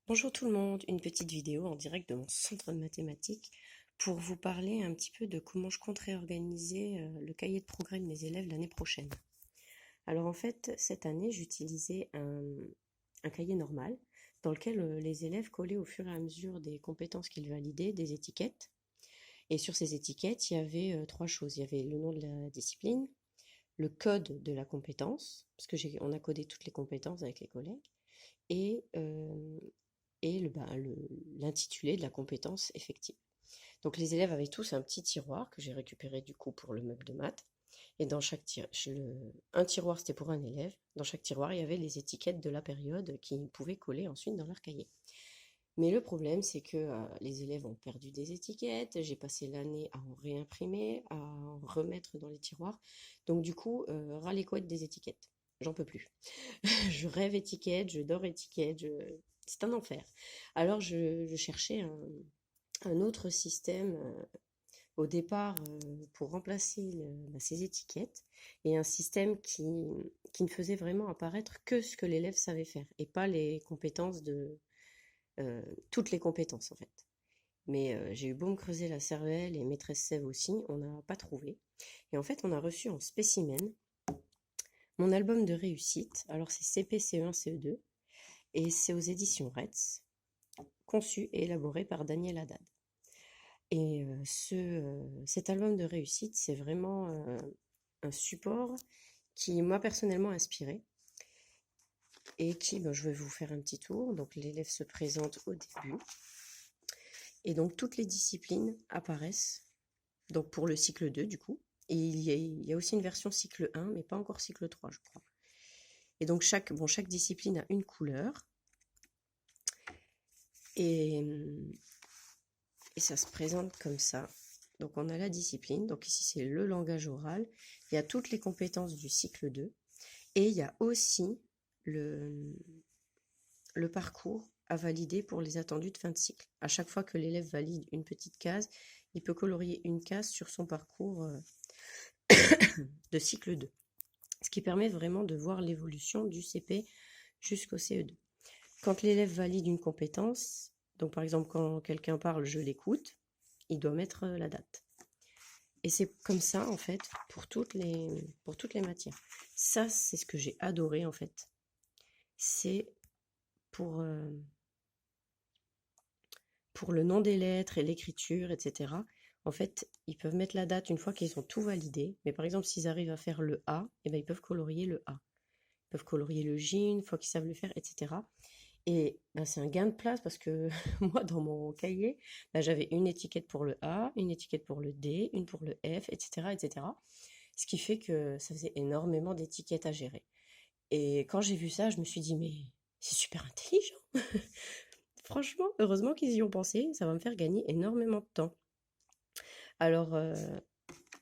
Bonjour tout le monde, une petite vidéo en direct de mon centre de mathématiques pour vous parler un petit peu de comment je compte réorganiser le cahier de progrès de mes élèves l'année prochaine. Alors en fait, cette année, j'utilisais un cahier normal dans lequel les élèves collaient au fur et à mesure des compétences qu'ils validaient, des étiquettes. Et sur ces étiquettes, il y avait trois choses. Il y avait le nom de la discipline, le code de la compétence, parce que on a codé toutes les compétences avec les collègues, et l'intitulé de la compétence effective. Donc les élèves avaient tous un petit tiroir que j'ai récupéré du coup pour le meuble de maths. Et dans chaque un tiroir c'était pour un élève. Dans chaque tiroir il y avait les étiquettes de la période qu'ils pouvaient coller ensuite dans leur cahier. Mais le problème c'est que les élèves ont perdu des étiquettes. J'ai passé l'année à en réimprimer, à en remettre dans les tiroirs. Donc du coup, ras les couettes des étiquettes. J'en peux plus. Je rêve étiquette, je dors étiquette, c'est un enfer. Alors je cherchais un autre système au départ pour remplacer ces étiquettes et un système qui ne faisait vraiment apparaître que ce que l'élève savait faire et pas les compétences toutes les compétences en fait. Mais j'ai eu beau me creuser la cervelle et maîtresse Sève aussi, on n'a pas trouvé. Et en fait, on a reçu en spécimen mon album de réussite. Alors c'est CP, CE1, CE2 et c'est aux éditions Retz, conçu et élaboré par Daniel Haddad. Et cet album de réussite, c'est vraiment un support qui m'a personnellement inspiré et qui, je vais vous faire un petit tour. Donc l'élève se présente au début et donc toutes les disciplines apparaissent donc pour le cycle 2 du coup. Et il y a aussi une version cycle 1 mais pas encore cycle 3 je crois. Et donc chaque discipline a une couleur et ça se présente comme ça. Donc on a la discipline, donc ici c'est le langage oral, il y a toutes les compétences du cycle 2 et il y a aussi le parcours à valider pour les attendus de fin de cycle. À chaque fois que l'élève valide une petite case, il peut colorier une case sur son parcours de cycle 2, ce qui permet vraiment de voir l'évolution du CP jusqu'au CE2. Quand l'élève valide une compétence, donc par exemple quand quelqu'un parle, je l'écoute, il doit mettre la date. Et c'est comme ça, en fait, pour toutes les matières. Ça, c'est ce que j'ai adoré, en fait. C'est pour le nom des lettres et l'écriture, etc. En fait, ils peuvent mettre la date une fois qu'ils ont tout validé. Mais par exemple, s'ils arrivent à faire le A, eh ben, ils peuvent colorier le A. Ils peuvent colorier le J une fois qu'ils savent le faire, etc. Et c'est un gain de place parce que moi, dans mon cahier, j'avais une étiquette pour le A, une étiquette pour le D, une pour le F, etc., etc. Ce qui fait que ça faisait énormément d'étiquettes à gérer. Et quand j'ai vu ça, je me suis dit, mais c'est super intelligent. Franchement, heureusement qu'ils y ont pensé, ça va me faire gagner énormément de temps. Alors,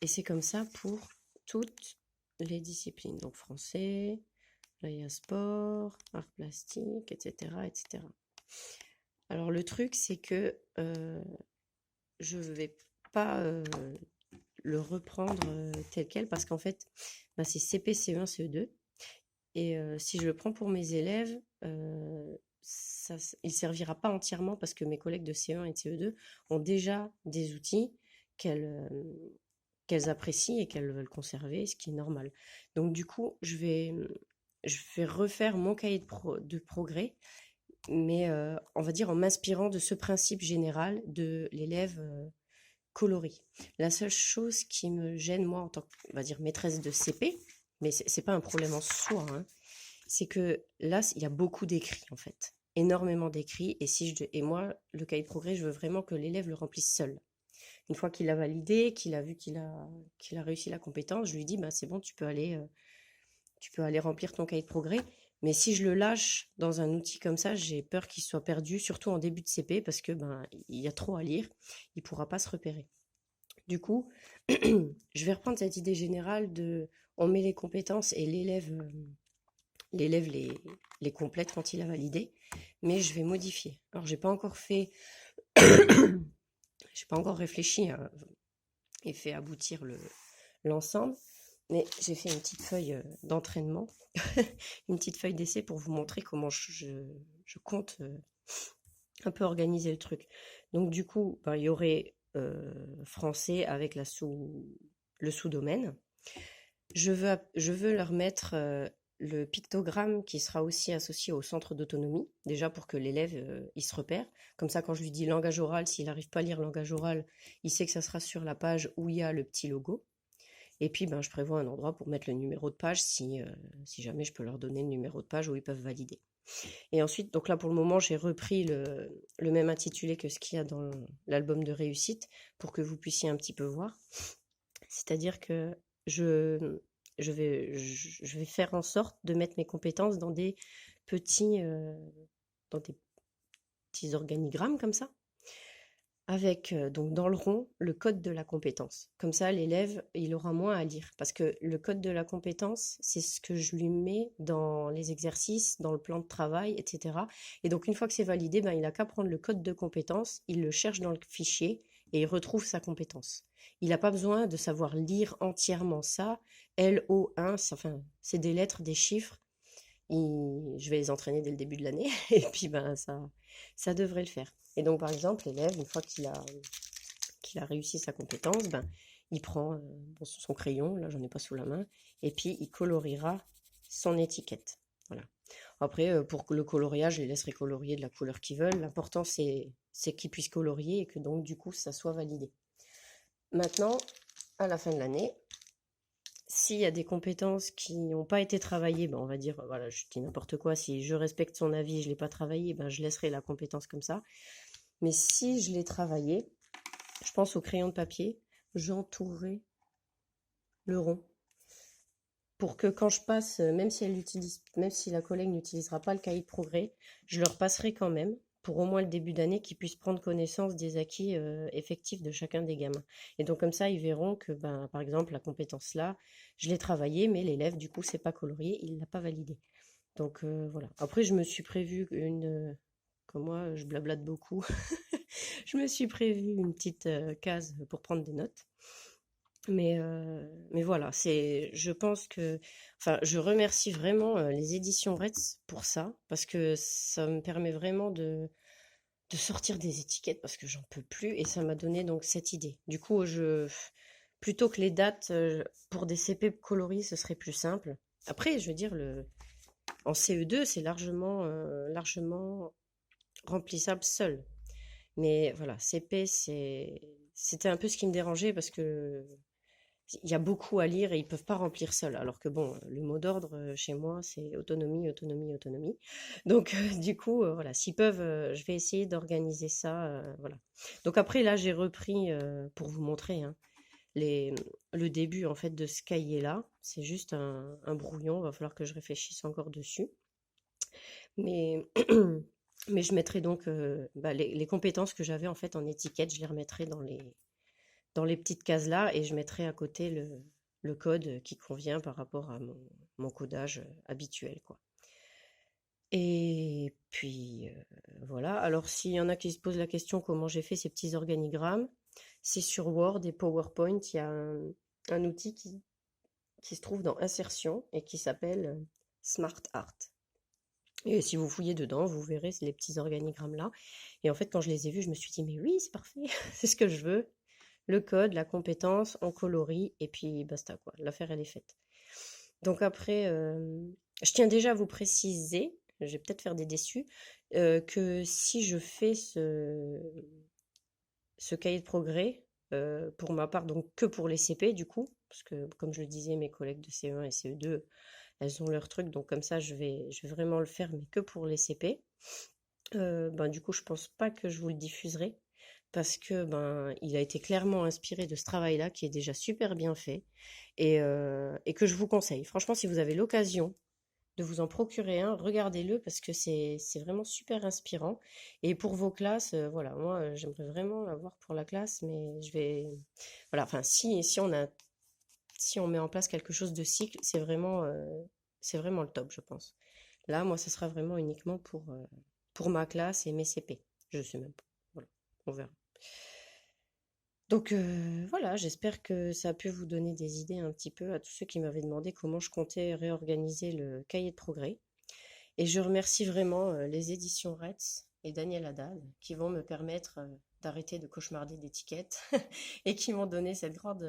et c'est comme ça pour toutes les disciplines. Donc français, là il y a sport, art plastique, etc., etc. Alors le truc, c'est que je vais pas le reprendre tel quel parce qu'en fait, c'est CP, CE1, CE2. Et si je le prends pour mes élèves, il ne servira pas entièrement parce que mes collègues de CE1 et de CE2 ont déjà des outils qu'elles apprécient et qu'elles veulent conserver, ce qui est normal. Donc du coup, je vais refaire mon cahier de progrès, mais on va dire en m'inspirant de ce principe général de l'élève coloré. La seule chose qui me gêne, moi, en tant que, on va dire, maîtresse de CP, mais c'est pas un problème en soi, hein, c'est que là, il y a beaucoup d'écrits, en fait. Énormément d'écrits. Et moi, le cahier de progrès, je veux vraiment que l'élève le remplisse seul. Une fois qu'il a validé, qu'il a vu qu'il a réussi la compétence, je lui dis, c'est bon, tu peux aller remplir ton cahier de progrès. Mais si je le lâche dans un outil comme ça, j'ai peur qu'il soit perdu, surtout en début de CP, parce que il y a trop à lire, il pourra pas se repérer. Du coup, je vais reprendre cette idée générale de on met les compétences et l'élève les complète quand il a validé, mais je vais modifier. Alors j'ai pas encore réfléchi et fait aboutir l'ensemble, mais j'ai fait une petite feuille d'entraînement, une petite feuille d'essai pour vous montrer comment je compte un peu organiser le truc. Donc du coup, ben, il y aurait français avec le sous-domaine. Je veux leur mettre le pictogramme qui sera aussi associé au centre d'autonomie, déjà pour que l'élève il se repère. Comme ça, quand je lui dis langage oral, s'il n'arrive pas à lire langage oral, il sait que ça sera sur la page où il y a le petit logo. Et puis, ben, je prévois un endroit pour mettre le numéro de page si jamais je peux leur donner le numéro de page où ils peuvent valider. Et ensuite, donc là pour le moment, j'ai repris le même intitulé que ce qu'il y a dans l'album de réussite pour que vous puissiez un petit peu voir. C'est-à-dire que je, je vais faire en sorte de mettre mes compétences petits, euh, dans des petits organigrammes comme ça, avec donc dans le rond le code de la compétence. Comme ça, l'élève, il aura moins à lire. Parce que le code de la compétence, c'est ce que je lui mets dans les exercices, dans le plan de travail, etc. Et donc, une fois que c'est validé, ben, il n'a qu'à prendre le code de compétence, il le cherche dans le fichier et il retrouve sa compétence. Il n'a pas besoin de savoir lire entièrement ça. LO1, enfin, c'est des lettres, des chiffres. Je vais les entraîner dès le début de l'année et puis ben ça devrait le faire. Et donc par exemple, l'élève, une fois qu'il a réussi sa compétence, ben, il prend son crayon, là j'en ai pas sous la main, et puis il coloriera son étiquette. Voilà. Après, pour le coloriage, je les laisserai colorier de la couleur qu'ils veulent. L'important c'est qu'ils puissent colorier et que donc du coup ça soit validé. Maintenant, à la fin de l'année, s'il y a des compétences qui n'ont pas été travaillées, ben on va dire, voilà, je dis n'importe quoi, si je respecte son avis et je ne l'ai pas travaillé, ben je laisserai la compétence comme ça. Mais si je l'ai travaillé, je pense au crayon de papier, j'entourerai le rond pour que quand je passe, même si la collègue n'utilisera pas le cahier de progrès, je leur passerai quand même pour au moins le début d'année qu'ils puissent prendre connaissance des acquis effectifs de chacun des gamins. Et donc comme ça, ils verront que, ben, par exemple, la compétence là, je l'ai travaillée, mais l'élève, du coup, c'est pas colorié, il l'a pas validé. Donc voilà. Après, je me suis prévu comme moi, je blablate beaucoup, je me suis prévu une petite case pour prendre des notes. Mais voilà, je pense que, enfin, je remercie vraiment les éditions Retz pour ça, parce que ça me permet vraiment de sortir des étiquettes, parce que j'en peux plus, et ça m'a donné donc cette idée. Du coup, plutôt que les dates pour des CP coloris, ce serait plus simple. Après, je veux dire, en CE2, c'est largement remplissable seul. Mais voilà, CP, c'était un peu ce qui me dérangeait parce que il y a beaucoup à lire et ils peuvent pas remplir seuls. Alors que bon, le mot d'ordre chez moi, c'est autonomie, autonomie, autonomie. Donc du coup, voilà, s'ils peuvent, je vais essayer d'organiser ça, voilà. Donc après là, j'ai repris pour vous montrer hein, les, le début en fait de ce cahier-là. C'est juste un brouillon. Il va falloir que je réfléchisse encore dessus. Mais mais je mettrai donc bah, les compétences que j'avais en fait en étiquette, je les remettrai dans les petites cases là et je mettrai à côté le code qui convient par rapport à mon codage habituel, quoi. Et puis voilà. Alors s'il y en a qui se posent la question comment j'ai fait ces petits organigrammes, c'est sur Word et PowerPoint, il y a un outil qui se trouve dans Insertion et qui s'appelle Smart Art. Et si vous fouillez dedans, vous verrez les petits organigrammes là. Et en fait, quand je les ai vus, je me suis dit, mais oui, c'est parfait, c'est ce que je veux. Le code, la compétence, on colorie, et puis basta, quoi. L'affaire, elle est faite. Donc après, je tiens déjà à vous préciser, je vais peut-être faire des déçus, que si je fais ce cahier de progrès, pour ma part, donc que pour les CP, du coup, parce que, comme je le disais, mes collègues de CE1 et CE2, elles ont leur truc, donc comme ça, je vais vraiment le faire, mais que pour les CP. Ben, du coup, je pense pas que je vous le diffuserai parce que ben, il a été clairement inspiré de ce travail-là qui est déjà super bien fait et que je vous conseille. Franchement, si vous avez l'occasion de vous en procurer un, regardez-le parce que c'est vraiment super inspirant. Et pour vos classes, voilà, moi, j'aimerais vraiment l'avoir pour la classe, mais voilà, enfin, si on met en place quelque chose de cycle, c'est vraiment le top, je pense. Là, moi, ce sera vraiment uniquement pour ma classe et mes CP. Je sais même pas. Voilà, on verra. Donc voilà, j'espère que ça a pu vous donner des idées un petit peu à tous ceux qui m'avaient demandé comment je comptais réorganiser le cahier de progrès. Et je remercie vraiment les éditions Retz et Daniel Haddad qui vont me permettre d'arrêter de cauchemarder d'étiquettes et qui m'ont donné cette grande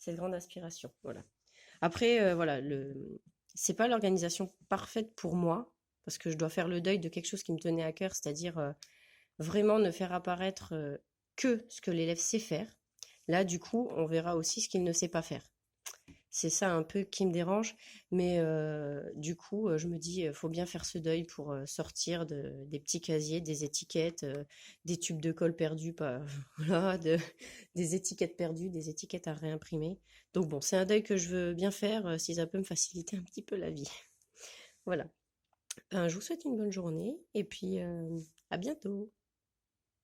inspiration. Voilà. Après, voilà, c'est pas l'organisation parfaite pour moi, parce que je dois faire le deuil de quelque chose qui me tenait à cœur, c'est-à-dire vraiment ne faire apparaître que ce que l'élève sait faire. Là, du coup, on verra aussi ce qu'il ne sait pas faire. C'est ça un peu qui me dérange, mais du coup, je me dis, faut bien faire ce deuil pour sortir des petits casiers, des étiquettes, des tubes de colle perdus, pas, voilà, des étiquettes perdues, des étiquettes à réimprimer. Donc bon, c'est un deuil que je veux bien faire si ça peut me faciliter un petit peu la vie. Voilà. Je vous souhaite une bonne journée et puis à bientôt.